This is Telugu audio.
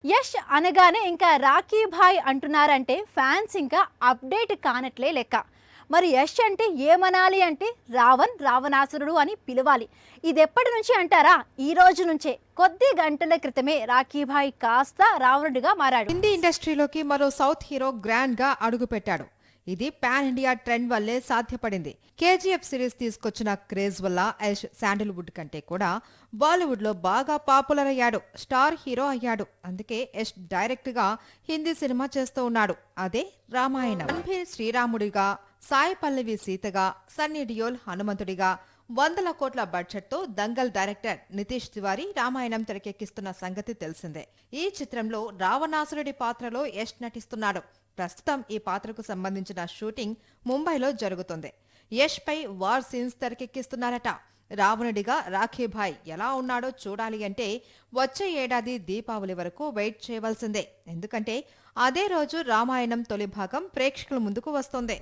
యష్ అనగానే ఇంకా రాఖీ భాయ్ అంటున్నారంటే ఫ్యాన్స్ ఇంకా అప్డేట్ కానట్లే లెక్క. మరి యష్ అంటే ఏమనాలి అంటే రావణాసురుడు అని పిలవాలి. ఇది ఎప్పటి నుంచి అంటారా? ఈ రోజు నుంచే. కొద్ది గంటల క్రితమే రాఖీ భాయ్ కాస్త రావణుడిగా మారాడు. హిందీ ఇండస్ట్రీలోకి మరో సౌత్ హీరో గ్రాండ్ గా అడుగుపెట్టాడు. ఇది పాన్ ఇండియా ట్రెండ్ వల్లే సాధ్యపడింది. కేజీఎఫ్ సిరీస్ తీసుకొచ్చిన క్రేజ్ వల్ల యష్ శాండిల్వుడ్ కంటే కూడా బాలీవుడ్ లో బాగా పాపులర్ అయ్యాడు. స్టార్ హీరో అయ్యాడు. అందుకే యష్ డైరెక్ట్ గా హిందీ సినిమా చేస్తూ ఉన్నాడు. అదే రామాయణం. రణబీర్ శ్రీరాముడిగా, సాయి పల్లవి సీతగా, సన్నీ డియోల్ హనుమంతుడిగా, వందల కోట్ల బడ్జెట్ తో దంగల్ డైరెక్టర్ నితీష్ తివారీ రామాయణం తెరకెక్కిస్తున్న సంగతి తెలిసిందే. ఈ చిత్రంలో రావణాసురుడి పాత్రలో యష్ నటిస్తున్నాడు. ప్రస్తుతం ఈ పాత్రకు సంబంధించిన షూటింగ్ ముంబైలో జరుగుతుంది. యష్ పై వార్ సీన్స్ తెరకెక్కిస్తున్నారట. రావణుడిగా రాఖీ భాయ్ ఎలా ఉన్నాడో చూడాలి అంటే వచ్చే ఏడాది దీపావళి వరకు వెయిట్ చేయవలసిందే. ఎందుకంటే అదే రోజు రామాయణం తొలి భాగం ప్రేక్షకుల ముందుకు వస్తుంది.